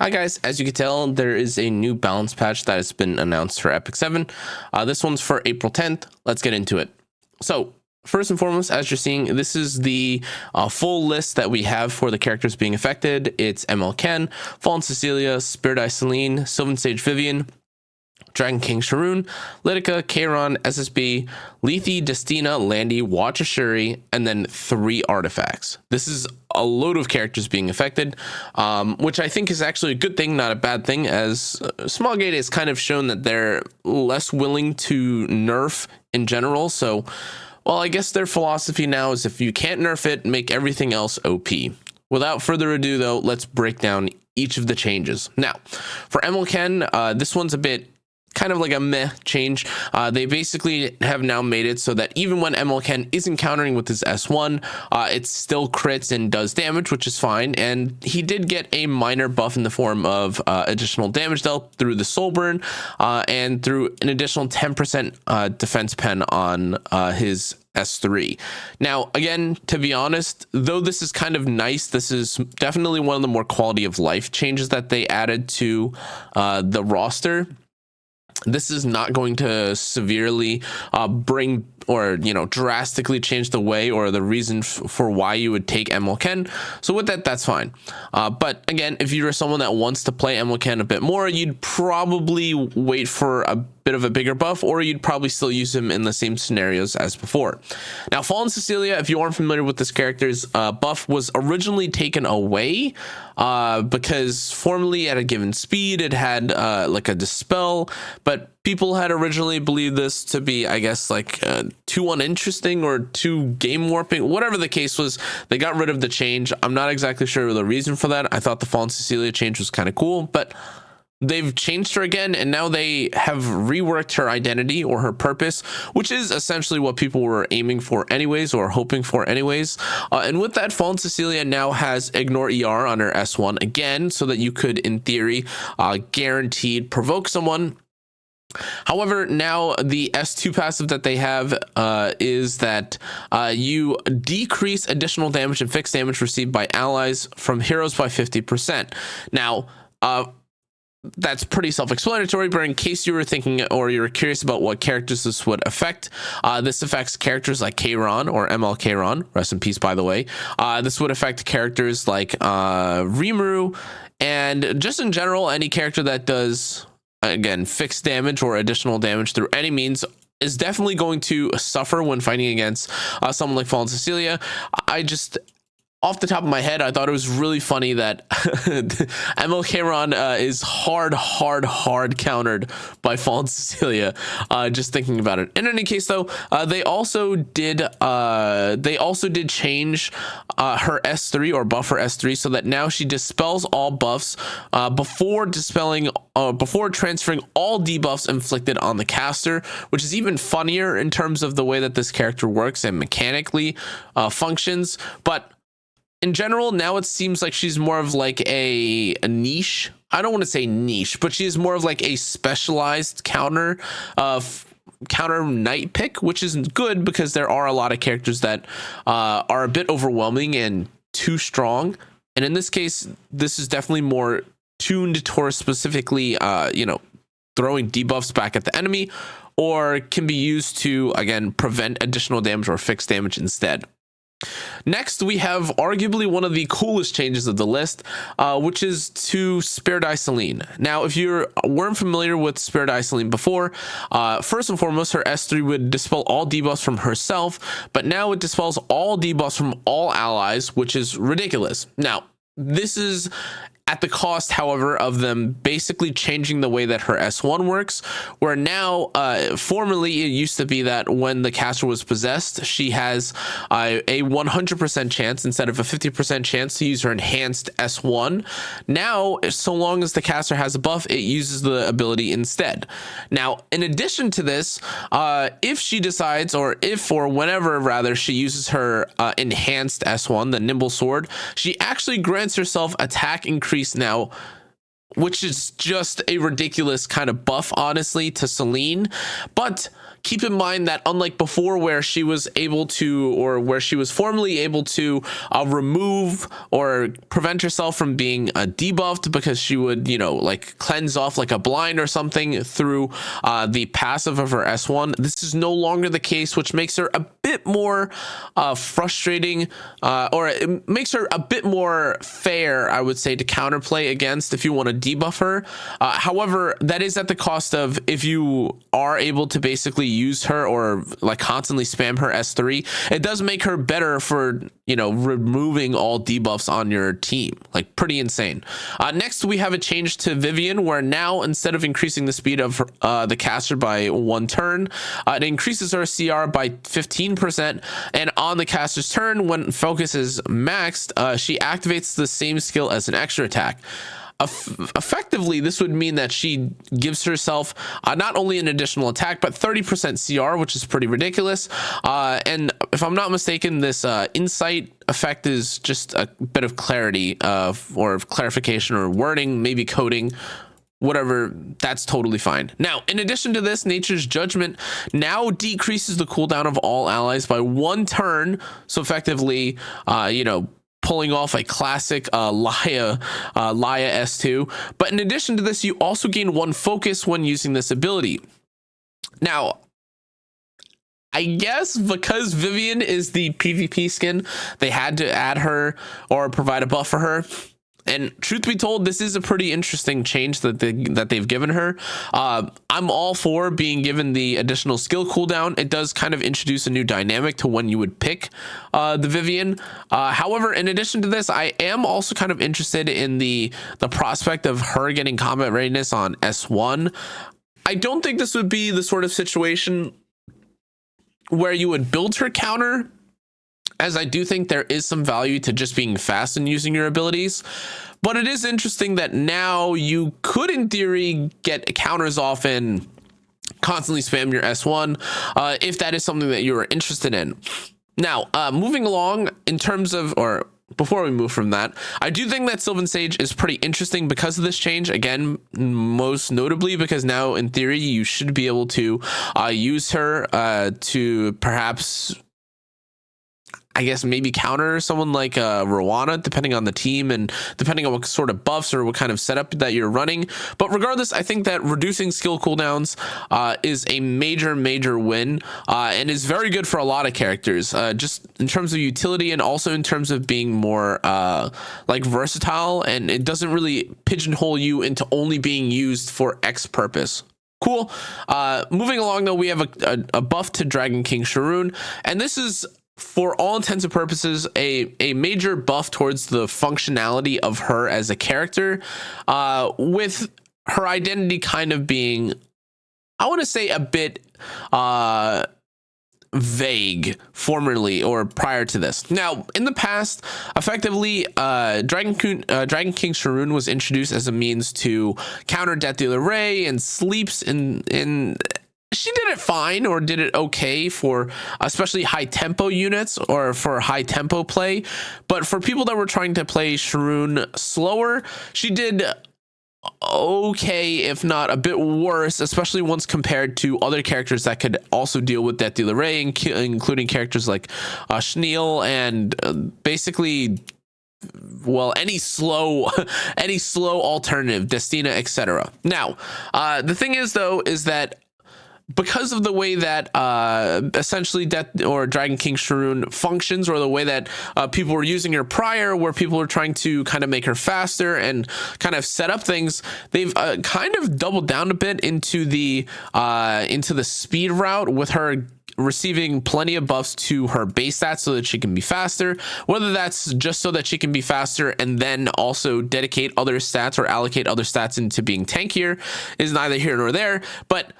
Hi guys, as you can tell, there is a new balance patch that has been announced for epicseven. This one's for April 10th. Let's get into it. So first and foremost, as you're seeing, this is the full list that we have for the characters being affected. It's Ken, Fallen Cecilia, Spirit Eye Celine, Sylvan Sage Vivian, Dragon King Sharun, Lidica, Kayron, SSB, Lethe, Destina, Landy, Watch of Schuri, and then 3 artifacts. This is a load of characters being affected, which I think is actually a good thing, not a bad thing, as Smallgate has kind of shown that they're less willing to nerf in general. So, well, I guess their philosophy now is if you can't nerf it, make everything else OP. Without further ado, though, let's break down each of the changes. Now, for Ken, this one's a bit kind of like a meh change. They basically have now made it so that even when Ken is encountering with his S1, it still crits and does damage, which is fine. And he did get a minor buff in the form of additional damage dealt through the soul burn and through an additional 10% defense pen on his S3. Now, again, to be honest, though this is kind of nice, this is definitely one of the more quality of life changes that they added to the roster. This is not going to severely bring or, drastically change the way or the reason for why you would take Ken. So with that, that's fine. But again, if you're someone that wants to play Ken a bit more, you'd probably wait for a bit of a bigger buff, or you'd probably still use him in the same scenarios as before. Now, Fallen Cecilia, if you aren't familiar with this character's buff, was originally taken away because formerly at a given speed, it had like a dispel, but people had originally believed this to be, I guess, like too uninteresting or too game warping. Whatever the case was, they got rid of the change. I'm not exactly sure the reason for that. I thought the Fallen Cecilia change was kind of cool, but they've changed her again, and now they have reworked her identity or her purpose, which is essentially what people were aiming for anyways, or hoping for anyways. And with that, Fallen Cecilia now has Ignore ER on her S1 again, so that you could, in theory, guaranteed provoke someone. However, now the S2 passive that they have is that you decrease additional damage and fixed damage received by allies from heroes by 50%. Now, that's pretty self-explanatory, but in case you were thinking or you were curious about what characters this would affect, this affects characters like Kayron or Kayron, rest in peace, by the way. This would affect characters like Rimuru, and just in general, any character that does, again, fixed damage or additional damage through any means is definitely going to suffer when fighting against someone like Fallen Cecilia. Off the top of my head, I thought it was really funny that Kayron is hard countered by Fallen Cecilia. Just thinking about it. In any case, though, they also did change her S3 or buff her S3 so that now she dispels all buffs before transferring all debuffs inflicted on the caster, which is even funnier in terms of the way that this character works and mechanically functions. But in general, now it seems like she's more of like a niche. I don't want to say niche, but she is more of like a specialized counter knight pick, which is good because there are a lot of characters that are a bit overwhelming and too strong. And in this case, this is definitely more tuned towards specifically, throwing debuffs back at the enemy, or can be used to, again, prevent additional damage or fix damage instead. Next, we have arguably one of the coolest changes of the list, which is to Spirit Eye Celine. Now, if you weren't familiar with Spirit Eye Celine before, first and foremost, her S3 would dispel all debuffs from herself, but now it dispels all debuffs from all allies, which is ridiculous. Now, this is at the cost, however, of them basically changing the way that her S1 works, where now, formerly it used to be that when the caster was possessed, she has a 100% chance instead of a 50% chance to use her enhanced S1. Now, so long as the caster has a buff, it uses the ability instead. Now, in addition to this, if she decides, or whenever rather, she uses her enhanced S1, the Nimble Sword, she actually grants herself attack increase now, which is just a ridiculous kind of buff, honestly, to Celine. But keep in mind that unlike before, where she was able to, or where she was formerly able to remove or prevent herself from being debuffed because she would, you know, like cleanse off like a blind or something through the passive of her S1, this is no longer the case, which makes her a bit more frustrating, or it makes her a bit more fair, I would say, to counterplay against if you want to debuff her. However, that is at the cost of, if you are able to basically use her or like constantly spam her S3, it does make her better for, you know, removing all debuffs on your team. Like, pretty insane. Next, we have a change to Vivian, where now instead of increasing the speed of the caster by 1 turn, it increases her CR by 15%, and on the caster's turn, when focus is maxed, she activates the same skill as an extra attack. Effectively, this would mean that she gives herself not only an additional attack, but 30% CR, which is pretty ridiculous. And if I'm not mistaken, this insight effect is just a bit of clarity or clarification or wording, maybe coding, whatever. That's totally fine. Now, in addition to this, Nature's Judgment now decreases the cooldown of all allies by 1 turn. So effectively, you know, pulling off a classic Laia S2. But in addition to this, you also gain 1 focus when using this ability. Now, I guess because Vivian is the PvP skin, they had to add her or provide a buff for her. And truth be told, this is a pretty interesting change that they've given her. I'm all for being given the additional skill cooldown. It does kind of introduce a new dynamic to when you would pick the Vivian. However, in addition to this, I am also kind of interested in the prospect of her getting combat readiness on S1. I don't think this would be the sort of situation where you would build her counter, as I do think there is some value to just being fast and using your abilities. But it is interesting that now you could, in theory, get counters off and constantly spam your S1 if that is something that you are interested in. Now, moving along in terms of, or before we move from that, I do think that Sylvan Sage is pretty interesting because of this change. Again, most notably because now, in theory, you should be able to use her to perhaps, I guess, maybe counter someone like Rowana, depending on the team and depending on what sort of buffs or what kind of setup that you're running. But regardless, I think that reducing skill cooldowns is a major win and is very good for a lot of characters, just in terms of utility and also in terms of being more like versatile, and it doesn't really pigeonhole you into only being used for X purpose. Cool. Moving along, though, we have a buff to Dragon King Sharun, and this is, for all intents and purposes, a major buff towards the functionality of her as a character, with her identity kind of being, I want to say, a bit vague formerly or prior to this. Now, in the past, effectively, Dragon King Sharun was introduced as a means to counter Death Dealer Ray and sleeps in she did it fine, or did it okay for especially high tempo units or for high tempo play. But for people that were trying to play Sharun slower, she did okay, if not a bit worse, especially once compared to other characters that could also deal with Death Dealer Ray, including characters like Schneel and basically, well, any slow alternative, Destina, etc. Now, the thing is, though, is that because of the way that essentially Death or Dragon King Sharun functions, or the way that people were using her prior, where people were trying to kind of make her faster and kind of set up things, they've kind of doubled down a bit into the speed route, with her receiving plenty of buffs to her base stats so that she can be faster, whether that's just so that she can be faster and then also dedicate other stats or allocate other stats into being tankier is neither here nor there. But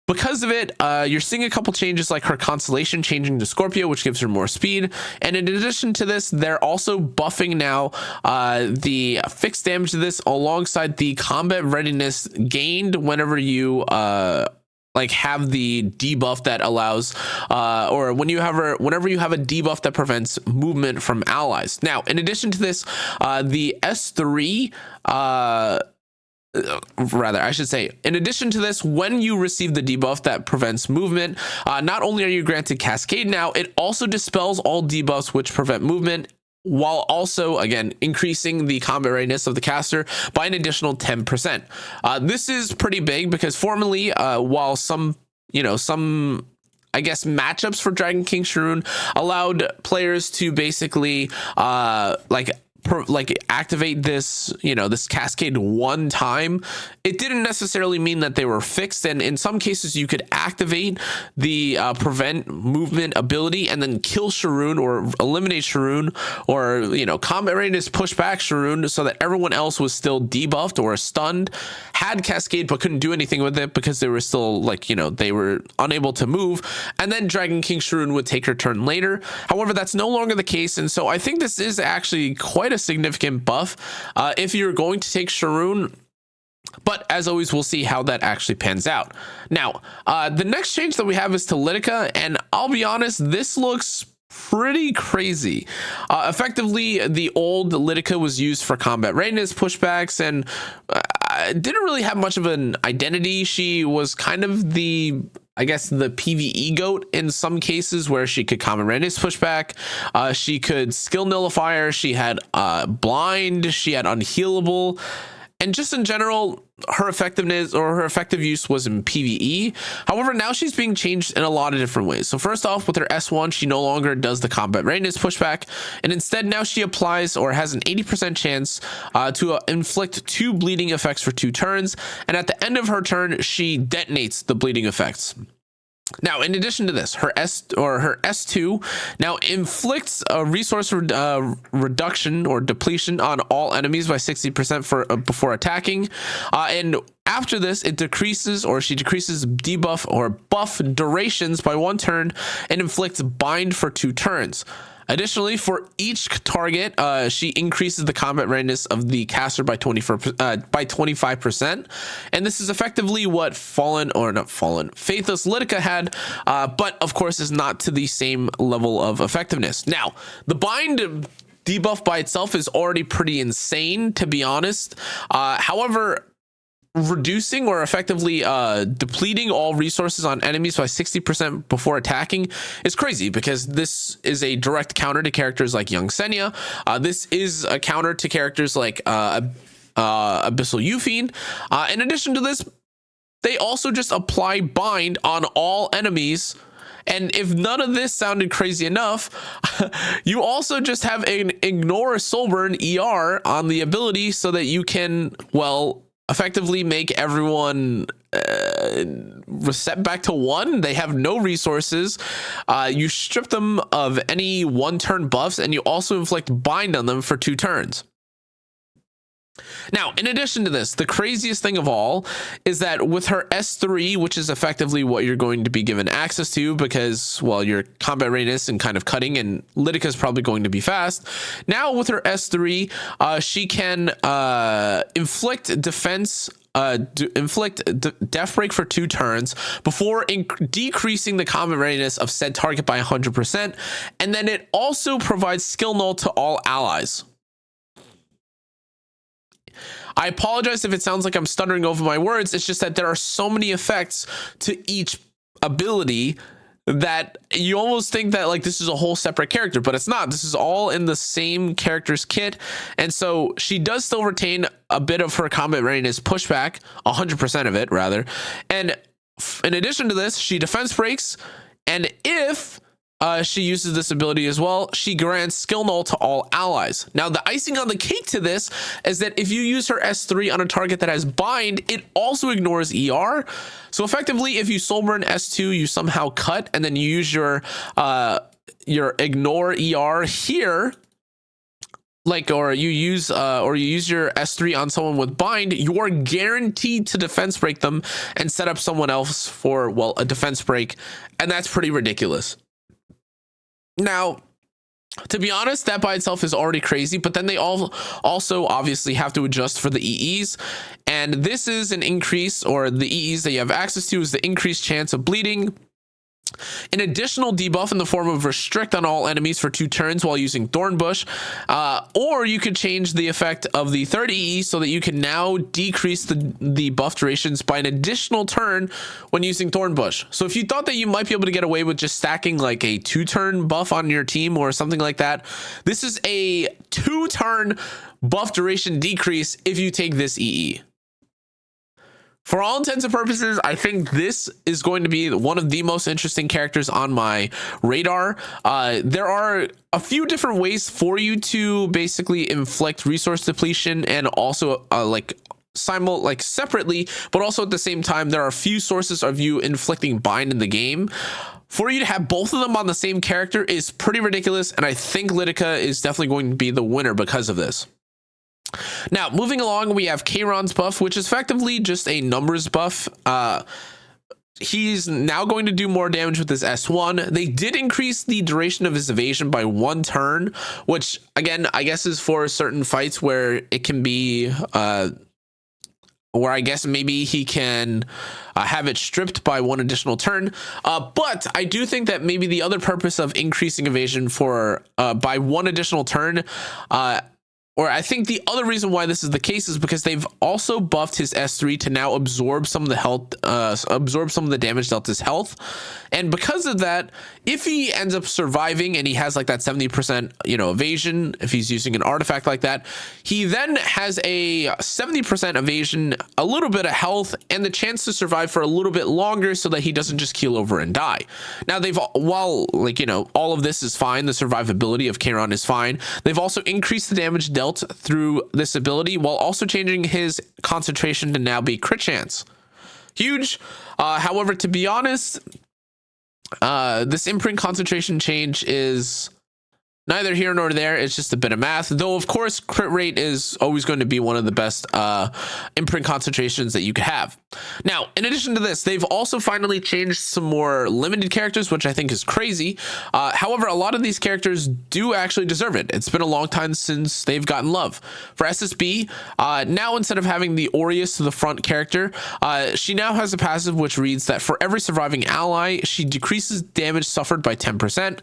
because of it, you're seeing a couple changes, like her constellation changing to Scorpio, which gives her more speed. And in addition to this, they're also buffing now the fixed damage to this alongside the combat readiness gained whenever you like have the debuff that allows or whenever you have a debuff that prevents movement from allies. Now, in addition to this, the S3 rather, I should say, in addition to this, when you receive the debuff that prevents movement, not only are you granted Cascade now, it also dispels all debuffs which prevent movement, while also, again, increasing the combat readiness of the caster by an additional 10%. This is pretty big because formerly, while some, I guess, matchups for Dragon King Sharun allowed players to basically activate this, this cascade one time, it didn't necessarily mean that they were fixed. And in some cases, you could activate the prevent movement ability and then kill Sharun or eliminate Sharun, or, combat readiness push back Sharun so that everyone else was still debuffed or stunned, had cascade, but couldn't do anything with it because they were still they were unable to move. And then Dragon King Sharun would take her turn later. However, that's no longer the case. And so I think this is actually quite a significant buff if you're going to take Sharun. But as always, we'll see how that actually pans out. Now, the next change that we have is to Lidica, and I'll be honest, this looks pretty crazy. Effectively, the old Lidica was used for combat readiness pushbacks and didn't really have much of an identity. She was kind of the PvE goat in some cases, where she could combat readiness pushback. She could skill nullifier. She had blind. She had unhealable. And just in general, her effectiveness or her effective use was in PvE. However, now she's being changed in a lot of different ways. So first off, with her S1, she no longer does the combat readiness pushback. And instead, now she applies or has an 80% chance to inflict 2 bleeding effects for 2 turns. And at the end of her turn, she detonates the bleeding effects. Now, in addition to this, her S2 now inflicts a resource reduction or depletion on all enemies by 60% before attacking. And after this, she decreases debuff or buff durations by 1 turn and inflicts bind for 2 turns. Additionally, for each target, she increases the combat readiness of the caster by 25%. And this is effectively what Faithless Lidica had, but of course is not to the same level of effectiveness. Now, the bind debuff by itself is already pretty insane, to be honest. However, reducing or effectively depleting all resources on enemies by 60% before attacking is crazy, because this is a direct counter to characters like Young Senya. This is a counter to characters like Abyssal Eufiend. In addition to this, they also just apply bind on all enemies. And if none of this sounded crazy enough, you also just have an ignore Soulburn ER on the ability so that you can, effectively make everyone reset back to 1. They have no resources. You strip them of any 1-turn buffs, and you also inflict bind on them for 2 turns. Now, in addition to this, the craziest thing of all is that with her S3, which is effectively what you're going to be given access to because, your combat readiness and kind of cutting, and Lidica is probably going to be fast. Now, with her S3, she can inflict death break for 2 turns before decreasing the combat readiness of said target by 100%. And then it also provides skill null to all allies. I apologize if it sounds like I'm stuttering over my words. It's just that there are so many effects to each ability that you almost think that this is a whole separate character, but it's not. This is all in the same character's kit. And so she does still retain a bit of her combat readiness pushback, 100% of it rather. And in addition to this, she defense breaks. And if she uses this ability as well, she grants skill null to all allies. Now, the icing on the cake to this is that if you use her S3 on a target that has bind, it also ignores ER. So effectively, if you Soulburn S2, you somehow cut, and then you use your ignore ER here, or you use your S3 on someone with bind, you are guaranteed to defense break them and set up someone else for, a defense break. And that's pretty ridiculous. Now, to be honest, that by itself is already crazy, but then they also obviously have to adjust for the EEs. And this is an increase, or the EEs that you have access to is the increased chance of bleeding, An additional debuff in the form of restrict on all enemies for 2 turns while using Thornbush, or you could change the effect of the third EE so that you can now decrease the buff durations by an additional turn when using Thornbush. So if you thought that you might be able to get away with just stacking like a 2-turn buff on your team or something like that, this is a 2-turn buff duration decrease if you take this EE. For all intents and purposes, I think this is going to be one of the most interesting characters on my radar. There are a few different ways for you to basically inflict resource depletion and also separately, but also at the same time, there are a few sources of you inflicting bind in the game. For you to have both of them on the same character is pretty ridiculous, and I think Lidica is definitely going to be the winner because of this. Now, moving along, we have Kayron's buff, which is effectively just a numbers buff. He's now going to do more damage with his S1. They did increase the duration of his evasion by 1 turn, which, again, I guess is for certain fights where it can be... where I guess maybe he can have it stripped by 1 additional turn. But I do think that maybe the other purpose of increasing evasion for by 1 additional turn... or I think the other reason why this is the case is because they've also buffed his S3 to now absorb some of the health, absorb some of the damage dealt his health. And because of that, if he ends up surviving and he has like that 70%, evasion, if he's using an artifact like that, he then has a 70% evasion, a little bit of health, and the chance to survive for a little bit longer so that he doesn't just keel over and die. Now, while all of this is fine, the survivability of Kayron is fine, they've also increased the damage dealt through this ability while also changing his concentration to now be crit chance. Huge. However, to be honest, this imprint concentration change is neither here nor there. It's just a bit of math, though of course crit rate is always going to be one of the best imprint concentrations that you could have. Now, in addition to this, they've also finally changed some more limited characters, which I think is crazy. However, a lot of these characters do actually deserve it. It's been a long time since they've gotten love. For SSB, now instead of having the Aureus to the front character, she now has a passive which reads that for every surviving ally, she decreases damage suffered by 10%.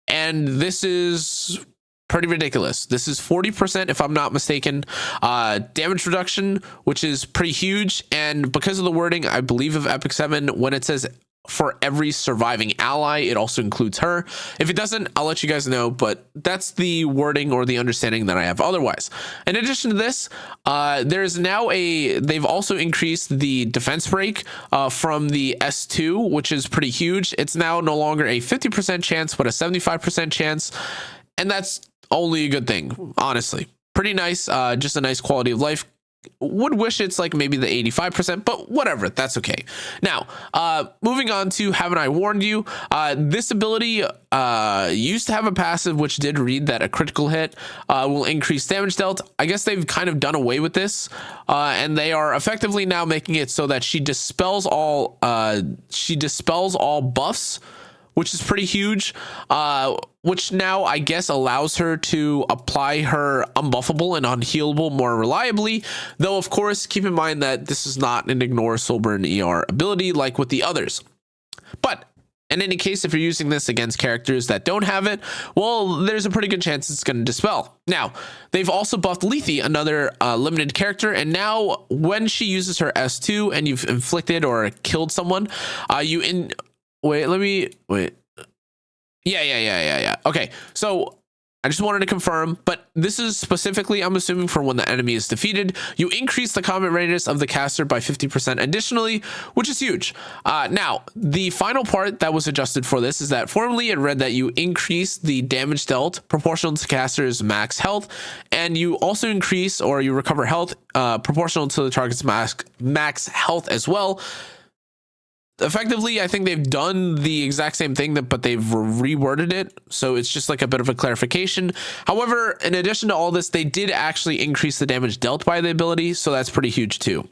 And this is pretty ridiculous. This is 40%, if I'm not mistaken, damage reduction, which is pretty huge. And because of the wording, I believe, of epicseven, when it says for every surviving ally, it also includes her. If it doesn't, I'll let you guys know, but that's the wording or the understanding that I have otherwise. In addition to this, there's now they've also increased the defense break from the S2, which is pretty huge. It's now no longer a 50% chance, but a 75% chance. And that's only a good thing, honestly. Pretty nice, just a nice quality of life. Would wish it's like maybe the 85%, but whatever, that's okay. Now, moving on to Haven't I Warned You? This ability used to have a passive which did read that a critical hit will increase damage dealt. I guess they've kind of done away with this, and they are effectively now making it so that she dispels all buffs, which is pretty huge, which now I guess allows her to apply her unbuffable and unhealable more reliably, though of course keep in mind that this is not an ignore Soulburn ER ability like with the others. But in any case, if you're using this against characters that don't have it, well, there's a pretty good chance it's going to dispel. Now, they've also buffed Lethe, another limited character, and now when she uses her S2 and you've inflicted or killed someone, Yeah. Okay, so I just wanted to confirm, but this is specifically, I'm assuming, for when the enemy is defeated. You increase the combat radius of the caster by 50% additionally, which is huge. Now, the final part that was adjusted for this is that formerly it read that you increase the damage dealt proportional to caster's max health, and you also increase or you recover health proportional to the target's max health as well. Effectively, I think they've done the exact same thing, but they've reworded it, so it's just like a bit of a clarification. However, in addition to all this, they did actually increase the damage dealt by the ability, so that's pretty huge too.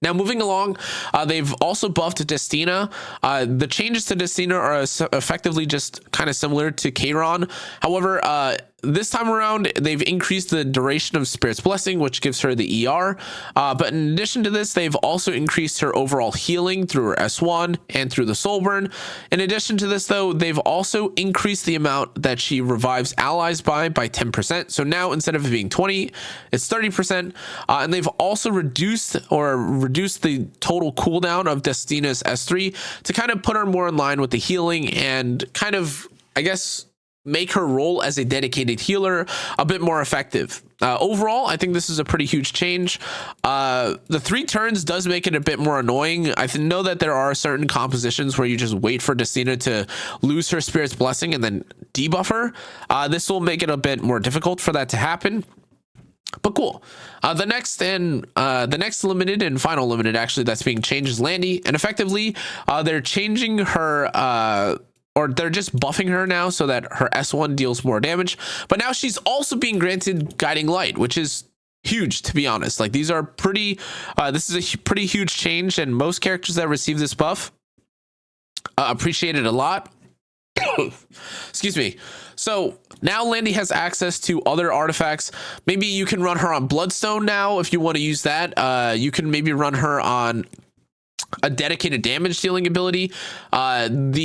Now, moving along, they've also buffed Destina. The changes to Destina are effectively just kind of similar to Kayron. However, this time around, they've increased the duration of Spirit's Blessing, which gives her the ER. But in addition to this, they've also increased her overall healing through her S1 and through the Soul Burn. In addition to this, though, they've also increased the amount that she revives allies by 10%. So now instead of it being 20, it's 30%. And they've also reduced the total cooldown of Destina's S3 to kind of put her more in line with the healing and kind of, I guess, make her role as a dedicated healer a bit more effective. Overall, I think this is a pretty huge change. The 3 turns does make it a bit more annoying. I know that there are certain compositions where you just wait for Destina to lose her Spirit's Blessing and then debuff her. This will make it a bit more difficult for that to happen. But cool. The next limited and final limited actually that's being changed is Landy, and effectively they're changing her or they're just buffing her now so that her S1 deals more damage. But now she's also being granted Guiding Light, which is huge, to be honest. Like, these are pretty, this is a pretty huge change, and most characters that receive this buff appreciate it a lot. Excuse me. So now Landy has access to other artifacts. Maybe you can run her on Bloodstone now if you want to use that. You can maybe run her on a dedicated damage dealing ability. I guess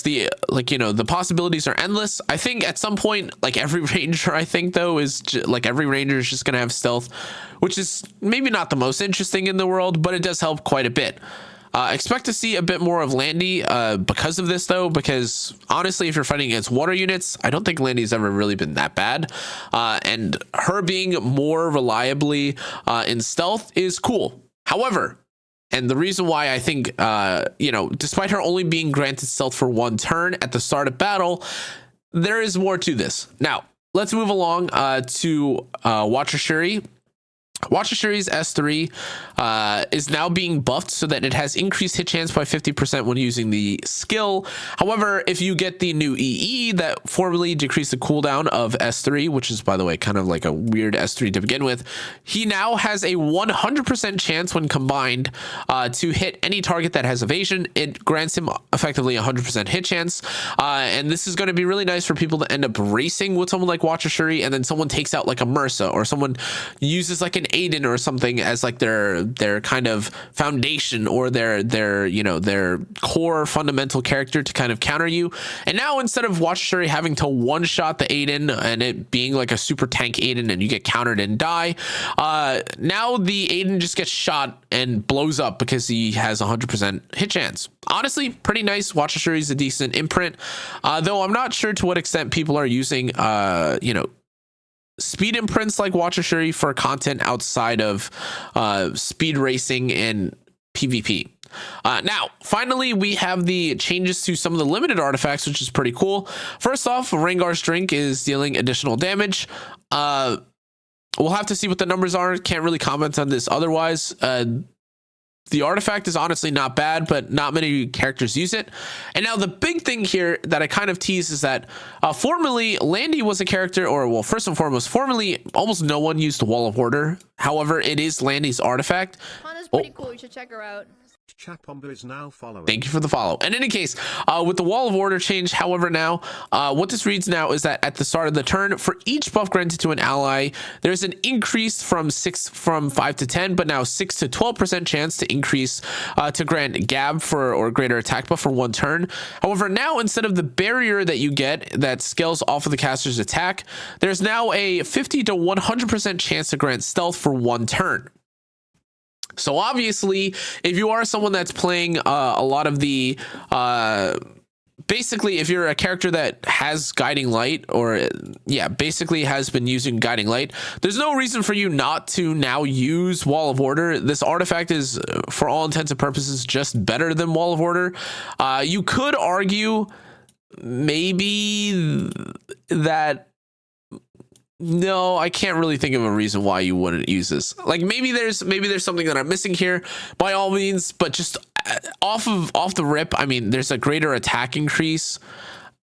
the possibilities are endless. I think at some point, like every ranger, I think though is every ranger is just gonna have stealth, which is maybe not the most interesting in the world, but it does help quite a bit. Expect to see a bit more of Landy because of this, though, because honestly, if you're fighting against water units, I don't think Landy's ever really been that bad. And her being more reliably in stealth is cool. However, and the reason why I think, despite her only being granted stealth for 1 turn at the start of battle, there is more to this. Now, let's move along to Watcher Schuri. Watcher Shuri's S3 is now being buffed so that it has increased hit chance by 50% when using the skill. However, if you get the new EE that formerly decreased the cooldown of S3, which is, by the way, kind of like a weird S3 to begin with, he now has a 100% chance when combined to hit any target that has evasion. It grants him effectively 100% hit chance. And this is going to be really nice for people to end up racing with someone like Watcher Schuri, and then someone takes out like a Mursa, or someone uses like an Aiden or something as like their kind of foundation, or their core fundamental character to kind of counter you. And now instead of Watcher Schuri having to one-shot the Aiden and it being like a super tank Aiden and you get countered and die, now the Aiden just gets shot and blows up because he has 100% hit chance. Honestly, pretty nice. Watcher Schuri is a decent imprint, though I'm not sure to what extent people are using speed imprints like Watcher Schuri for content outside of speed racing and PvP. Now, finally, we have the changes to some of the limited artifacts, which is pretty cool. First off, Rengar's Drink is dealing additional damage. We'll have to see what the numbers are. Can't really comment on this otherwise. The artifact is honestly not bad, but not many characters use it. And now the big thing here that I kind of tease is that formerly Landy was a character, or well, first and foremost, formerly almost no one used the Wall of Order. However, it is Landy's artifact. Hana's pretty cool. You should check her out. Chapomba is now following. Thank you for the follow. And in any case, with the Wall of Order change, however, now what this reads now is that at the start of the turn, for each buff granted to an ally, there's an increase from 5 to 10, but now 6 to 12% chance to increase to grant Gab or greater attack buff for 1 turn. However, now instead of the barrier that you get that scales off of the caster's attack, there's now a 50 to 100% chance to grant stealth for 1 turn. So obviously, if you are someone that's playing a lot of the, basically, if you're a character that has Guiding Light, or basically has been using Guiding Light, there's no reason for you not to now use Wall of Order. This artifact is, for all intents and purposes, just better than Wall of Order. You could argue maybe that. No, I can't really think of a reason why you wouldn't use this. Like maybe there's something that I'm missing here, by all means, but just off the rip, I mean, there's a greater attack increase,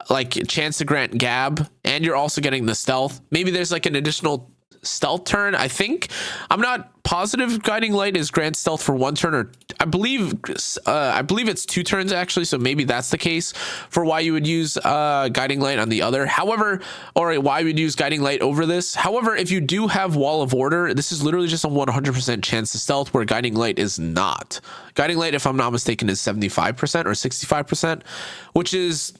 like chance to grant Gab, and you're also getting the stealth. Maybe there's like an additional stealth turn. I think I'm not positive Guiding Light is grant stealth for 1 turn, or I believe it's 2 turns actually, so maybe that's the case for why you would use Guiding Light on the other. However, or why you would use Guiding Light over this. However, if you do have Wall of Order, this is literally just a 100% chance to stealth, where Guiding Light is not. Guiding Light, if I'm not mistaken, is 75% or 65%, which is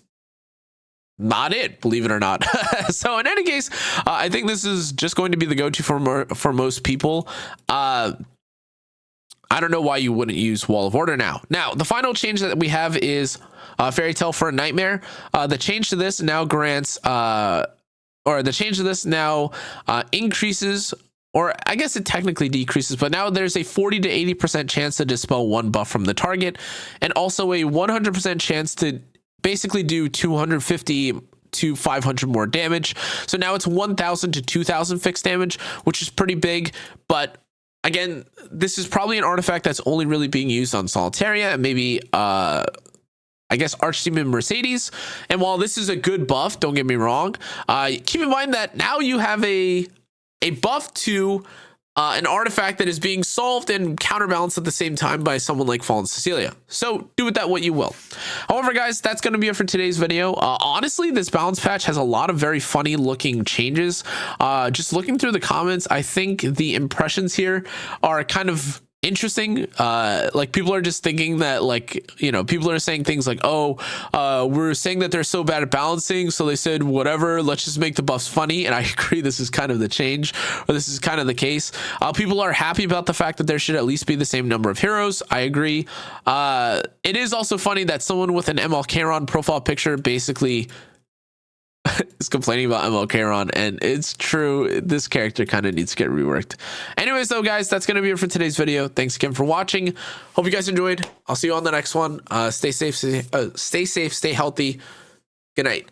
not it, believe it or not. So in any case, I think this is just going to be the go-to for most people. I don't know why you wouldn't use Wall of Order now. Now, the final change that we have is Fairy Tale for a Nightmare. The change to this now grants, increases, or I guess it technically decreases, but now there's a 40 to 80% chance to dispel 1 buff from the target, and also a 100% chance to basically do 250 to 500 more damage. So now it's 1,000 to 2,000 fixed damage, which is pretty big, but again, this is probably an artifact that's only really being used on Solitaria and maybe, I guess, Archdemon Mercedes. And while this is a good buff, don't get me wrong, keep in mind that now you have a buff to an artifact that is being solved and counterbalanced at the same time by someone like Fallen Cecilia. So do with that what you will. However, guys, that's going to be it for today's video. Honestly, this balance patch has a lot of very funny looking changes. Just looking through the comments, I think the impressions here are kind of interesting. Like, people are just thinking that, like, you know, people are saying things like, oh, we're saying that they're so bad at balancing, so they said whatever, let's just make the buffs funny. And I agree, this is kind of the change, or this is kind of the case. People are happy about the fact that there should at least be the same number of heroes. I agree. It is also funny that someone with an ML Kayron profile picture basically is complaining about ML Kayron, and it's true, this character kind of needs to get reworked. Anyways though, guys, that's going to be it for today's video. Thanks again for watching. Hope you guys enjoyed. I'll see you on the next one. Stay safe, stay healthy. Good night.